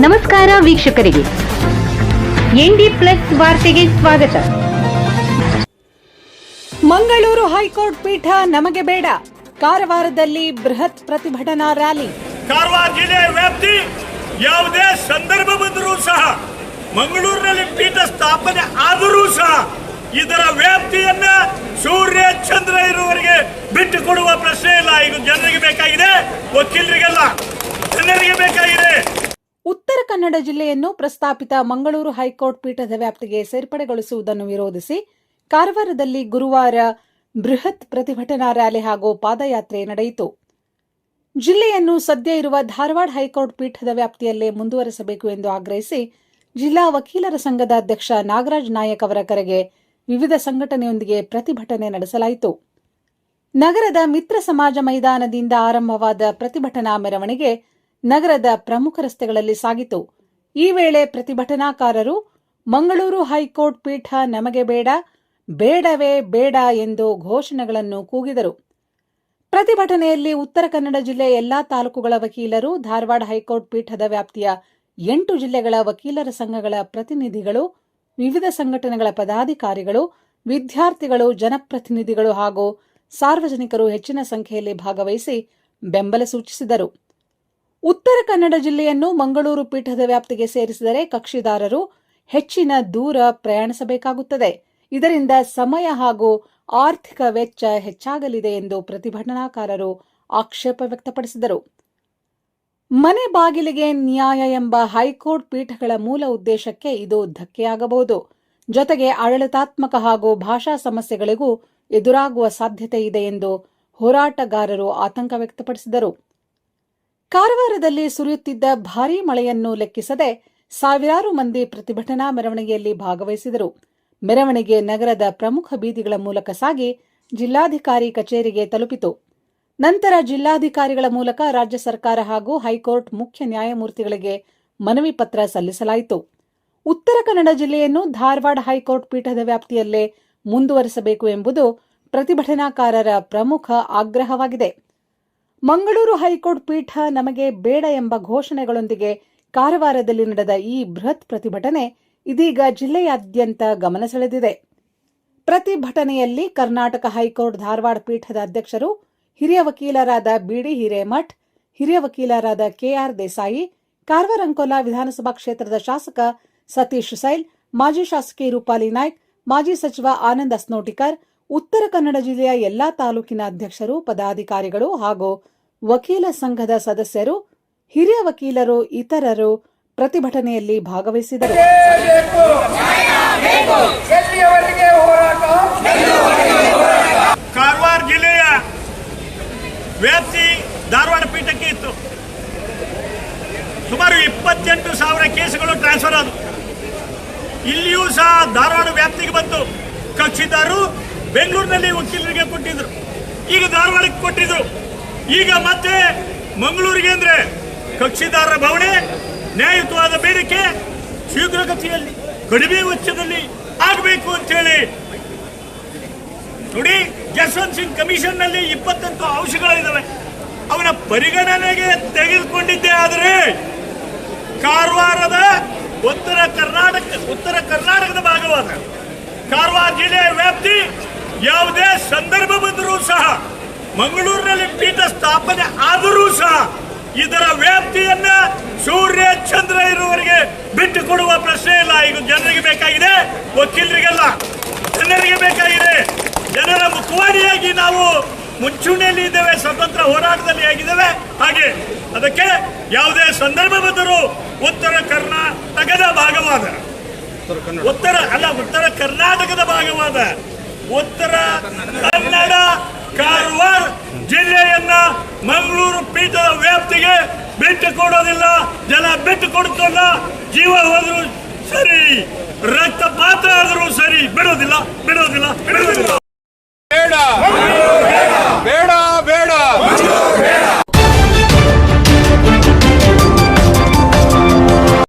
ನಮಸ್ಕಾರ ವೀಕ್ಷಕರಿಗೆ, ND plus ವಾರ್ತೆಗೆ ಸ್ವಾಗತ. ಮಂಗಳೂರು ಹೈಕೋರ್ಟ್ ಪೀಠ ನಮಗೆ ಬೇಡ, ಕಾರವಾರದಲ್ಲಿ ಬೃಹತ್ ಪ್ರತಿಭಟನಾ ರ್ಯಾಲಿ. ಕಾರವಾರ ಜಿಲ್ಲೆಯ ವ್ಯಾಪ್ತಿ ಯಾವುದೇ ಸಂದರ್ಭ ಬಂದರೂ ಸಹ, ಮಂಗಳೂರಿನಲ್ಲಿ ಪೀಠ ಸ್ಥಾಪನೆ ಆದರೂ ಸಹ ಇದರ ವ್ಯಾಪ್ತಿಯನ್ನ ಸೂರ್ಯ ಚಂದ್ರ ಇರುವವರೆಗೆ ಬಿಟ್ಟು ಕೊಡುವ ಪ್ರಶ್ನೆ ಇಲ್ಲ. ಈಗ ಜನರಿಗೆ ಬೇಕಾಗಿದೆ, ವಕೀಲರಿಗೆಲ್ಲ ಜನರಿಗೆ ಬೇಕಾಗಿದೆ. ಉತ್ತರ ಕನ್ನಡ ಜಿಲ್ಲೆಯನ್ನು ಪ್ರಸ್ತಾಪಿತ ಮಂಗಳೂರು ಹೈಕೋರ್ಟ್ ಪೀಠದ ವ್ಯಾಪ್ತಿಗೆ ಸೇರ್ಪಡೆಗೊಳಿಸುವುದನ್ನು ವಿರೋಧಿಸಿ ಕಾರವಾರದಲ್ಲಿ ಗುರುವಾರ ಬೃಹತ್ ಪ್ರತಿಭಟನಾ ರ್ಯಾಲಿ ಹಾಗೂ ಪಾದಯಾತ್ರೆ ನಡೆಯಿತು. ಜಿಲ್ಲೆಯನ್ನು ಸದ್ಯ ಇರುವ ಧಾರವಾಡ ಹೈಕೋರ್ಟ್ ಪೀಠದ ವ್ಯಾಪ್ತಿಯಲ್ಲೇ ಮುಂದುವರೆಸಬೇಕು ಎಂದು ಆಗ್ರಹಿಸಿ ಜಿಲ್ಲಾ ವಕೀಲರ ಸಂಘದ ಅಧ್ಯಕ್ಷ ನಾಗರಾಜ್ ನಾಯಕ್ ಅವರ ಕರೆಗೆ ವಿವಿಧ ಸಂಘಟನೆಯೊಂದಿಗೆ ಪ್ರತಿಭಟನೆ ನಡೆಸಲಾಯಿತು. ನಗರದ ಮಿತ್ರ ಸಮಾಜ ಮೈದಾನದಿಂದ ಆರಂಭವಾದ ಪ್ರತಿಭಟನಾ ಮೆರವಣಿಗೆ ನಗರದ ಪ್ರಮುಖ ರಸ್ತೆಗಳಲ್ಲಿ ಸಾಗಿತು. ಈ ವೇಳೆ ಪ್ರತಿಭಟನಾಕಾರರು ಮಂಗಳೂರು ಹೈಕೋರ್ಟ್ ಪೀಠ ನಮಗೆ ಬೇಡ, ಬೇಡವೇ ಬೇಡ ಎಂದು ಘೋಷಣೆಗಳನ್ನು ಕೂಗಿದರು. ಪ್ರತಿಭಟನೆಯಲ್ಲಿ ಉತ್ತರ ಕನ್ನಡ ಜಿಲ್ಲೆಯ ಎಲ್ಲಾ ತಾಲೂಕುಗಳ ವಕೀಲರು, ಧಾರವಾಡ ಹೈಕೋರ್ಟ್ ಪೀಠದ ವ್ಯಾಪ್ತಿಯ 8 ಜಿಲ್ಲೆಗಳ ವಕೀಲರ ಸಂಘಗಳ ಪ್ರತಿನಿಧಿಗಳು, ವಿವಿಧ ಸಂಘಟನೆಗಳ ಪದಾಧಿಕಾರಿಗಳು, ವಿದ್ಯಾರ್ಥಿಗಳು, ಜನಪ್ರತಿನಿಧಿಗಳು ಹಾಗೂ ಸಾರ್ವಜನಿಕರು ಹೆಚ್ಚಿನ ಸಂಖ್ಯೆಯಲ್ಲಿ ಭಾಗವಹಿಸಿ ಬೆಂಬಲ ಸೂಚಿಸಿದರು. ಉತ್ತರ ಕನ್ನಡ ಜಿಲ್ಲೆಯನ್ನು ಮಂಗಳೂರು ಪೀಠದ ವ್ಯಾಪ್ತಿಗೆ ಸೇರಿಸಿದರೆ ಕಕ್ಷಿದಾರರು ಹೆಚ್ಚಿನ ದೂರ ಪ್ರಯಾಣಿಸಬೇಕಾಗುತ್ತದೆ. ಇದರಿಂದ ಸಮಯ ಹಾಗೂ ಆರ್ಥಿಕ ವೆಚ್ಚ ಹೆಚ್ಚಾಗಲಿದೆ ಎಂದು ಪ್ರತಿಭಟನಾಕಾರರು ಆಕ್ಷೇಪ ವ್ಯಕ್ತಪಡಿಸಿದರು. ಮನೆ ಬಾಗಿಲಿಗೆ ನ್ಯಾಯ ಎಂಬ ಹೈಕೋರ್ಟ್ ಪೀಠಗಳ ಮೂಲ ಉದ್ದೇಶಕ್ಕೆ ಇದು ಧಕ್ಕೆಯಾಗಬಹುದು. ಜೊತೆಗೆ ಆಡಳಿತಾತ್ಮಕ ಹಾಗೂ ಭಾಷಾ ಸಮಸ್ಯೆಗಳಿಗೂ ಎದುರಾಗುವ ಸಾಧ್ಯತೆ ಇದೆ ಎಂದು ಹೋರಾಟಗಾರರು ಆತಂಕ ವ್ಯಕ್ತಪಡಿಸಿದರು. ಕಾರವಾರದಲ್ಲಿ ಸುರಿಯುತ್ತಿದ್ದ ಭಾರೀ ಮಳೆಯನ್ನು ಲೆಕ್ಕಿಸದೆ ಸಾವಿರಾರು ಮಂದಿ ಪ್ರತಿಭಟನಾ ಮೆರವಣಿಗೆಯಲ್ಲಿ ಭಾಗವಹಿಸಿದರು. ಮೆರವಣಿಗೆ ನಗರದ ಪ್ರಮುಖ ಬೀದಿಗಳ ಮೂಲಕ ಸಾಗಿ ಜಿಲ್ಲಾಧಿಕಾರಿ ಕಚೇರಿಗೆ ತಲುಪಿತು. ನಂತರ ಜಿಲ್ಲಾಧಿಕಾರಿಗಳ ಮೂಲಕ ರಾಜ್ಯ ಸರ್ಕಾರ ಹಾಗೂ ಹೈಕೋರ್ಟ್ ಮುಖ್ಯ ನ್ಯಾಯಮೂರ್ತಿಗಳಿಗೆ ಮನವಿ ಪತ್ರ ಸಲ್ಲಿಸಲಾಯಿತು. ಉತ್ತರ ಕನ್ನಡ ಜಿಲ್ಲೆಯನ್ನು ಧಾರವಾಡ ಹೈಕೋರ್ಟ್ ಪೀಠದ ವ್ಯಾಪ್ತಿಯಲ್ಲೇ ಮುಂದುವರೆಸಬೇಕು ಎಂಬುದು ಪ್ರತಿಭಟನಾಕಾರರ ಪ್ರಮುಖ ಆಗ್ರಹವಾಗಿದೆ. ಮಂಗಳೂರು ಹೈಕೋರ್ಟ್ ಪೀಠ ನಮಗೆ ಬೇಡ ಎಂಬ ಘೋಷಣೆಗಳೊಂದಿಗೆ ಕಾರವಾರದಲ್ಲಿ ನಡೆದ ಈ ಬೃಹತ್ ಪ್ರತಿಭಟನೆ ಇದೀಗ ಜಿಲ್ಲೆಯಾದ್ಯಂತ ಗಮನ ಸೆಳೆದಿದೆ. ಪ್ರತಿಭಟನೆಯಲ್ಲಿ ಕರ್ನಾಟಕ ಹೈಕೋರ್ಟ್ ಧಾರವಾಡ ಪೀಠದ ಅಧ್ಯಕ್ಷರು, ಹಿರಿಯ ವಕೀಲರಾದ ಬಿಡಿ ಹಿರೇಮಠ್, ಹಿರಿಯ ವಕೀಲರಾದ ಕೆಆರ್ ದೇಸಾಯಿ, ಕಾರವಾರ ಅಂಕೋಲಾ ವಿಧಾನಸಭಾ ಕ್ಷೇತ್ರದ ಶಾಸಕ ಸತೀಶ್ ಸೈಲ್, ಮಾಜಿ ಶಾಸಕಿ ರೂಪಾಲಿ ನಾಯ್ಕ್, ಮಾಜಿ ಸಚಿವ ಆನಂದ್ ಅಸ್ನೋಟಿಕರ್, ಉತ್ತರ ಕನ್ನಡ ಜಿಲ್ಲೆಯ ಎಲ್ಲಾ ತಾಲೂಕಿನ ಅಧ್ಯಕ್ಷರು, ಪದಾಧಿಕಾರಿಗಳು ಹಾಗೂ ವಕೀಲ ಸಂಘದ ಸದಸ್ಯರು, ಹಿರಿಯ ವಕೀಲರು ಇತರರು ಪ್ರತಿಭಟನೆಯಲ್ಲಿ ಭಾಗವಹಿಸಿದರು. ಕಾರವಾರ ಜಿಲ್ಲೆಯ ವ್ಯಾಪ್ತಿ ಧಾರವಾಡ ಪೀಠಕ್ಕೆ ಇತ್ತು. ಸುಮಾರು 28,000 ಕೇಸುಗಳು ಟ್ರಾನ್ಸ್ಫರ್ ಆದವು. ಇಲ್ಲಿಯೂ ಸಹ ಧಾರವಾಡ ವ್ಯಾಪ್ತಿಗೆ ಬಂತು. ಕಕ್ಷಿದಾರರು ಬೆಂಗಳೂರಿನಲ್ಲಿ ವಕೀಲರಿಗೆ ಕೊಟ್ಟಿದ್ರು, ಈಗ ಧಾರವಾಡಕ್ಕೆ ಕೊಟ್ಟಿದ್ರು. ಈಗ ಮತ್ತೆ ಮಂಗಳೂರಿಗೆ ಅಂದ್ರೆ ಕಕ್ಷಿದಾರರ ಭಾವನೆ, ನ್ಯಾಯಯುತವಾದ ಬೇಡಿಕೆ ಶೀಘ್ರಗತಿಯಲ್ಲಿ ಕಡಿಮೆ ವೆಚ್ಚದಲ್ಲಿ ಆಗಬೇಕು ಅಂತ ಹೇಳಿ ನೋಡಿ. ಜಸ್ವಂತ್ ಸಿಂಗ್ ಕಮಿಷನ್ ನಲ್ಲಿ 28 ಅಂಶಗಳಿದ್ದಾವೆ. ಅವನ ಪರಿಗಣನೆಗೆ ತೆಗೆದುಕೊಂಡಿದ್ದೇ ಆದರೆ ಕಾರವಾರದ ಉತ್ತರ ಕರ್ನಾಟಕದ ಭಾಗವಾದ ಕಾರವಾರ ಜಿಲ್ಲೆಯ ವ್ಯಾಪ್ತಿ ಯಾವುದೇ ಸಂದರ್ಭ ಬಂದರೂ ಸಹ, ಮಂಗಳೂರಿನಲ್ಲಿ ಪೀಠ ಸ್ಥಾಪನೆ ಆದರೂ ಸಹ ಇದರ ವ್ಯಾಪ್ತಿಯನ್ನ ಸೂರ್ಯ ಚಂದ್ರ ಇರುವವರೆಗೆ ಬಿಟ್ಟು ಕೊಡುವ ಪ್ರಶ್ನೆ ಇಲ್ಲ. ಈಗ ಜನರಿಗೆ ಬೇಕಾಗಿದೆ, ವಕೀಲರಿಗೆಲ್ಲ ಜನರಿಗೆ ಬೇಕಾಗಿದೆ. ಜನರ ಮುಖವಾಣಿಯಾಗಿ ನಾವು ಮುಂಚೂಣಿಯಲ್ಲಿ ಇದ್ದೇವೆ, ಸ್ವತಂತ್ರ ಹೋರಾಟದಲ್ಲಿ ಆಗಿದ್ದೇವೆ. ಹಾಗೆ ಅದಕ್ಕೆ ಯಾವುದೇ ಸಂದರ್ಭ ಬಂದರೂ ಉತ್ತರ ಕರ್ನಾಟಕದ ಭಾಗವಾದ ಉತ್ತರ ಕನ್ನಡ ಕಾರವಾರ ಜಿಲ್ಲೆಯನ್ನ ಮಂಗಳೂರು ಪೀಠದ ವ್ಯಾಪ್ತಿಗೆ ಬಿಟ್ಟು ಕೊಡೋದಿಲ್ಲ. ಜನ ಬಿಟ್ಟು ಕೊಡುತ್ತಲ್ಲ, ಜೀವ ಹೋದ್ರು ಸರಿ, ರಕ್ತಪಾತ ಆದರೂ ಸರಿ, ಬಿಡೋದಿಲ್ಲ.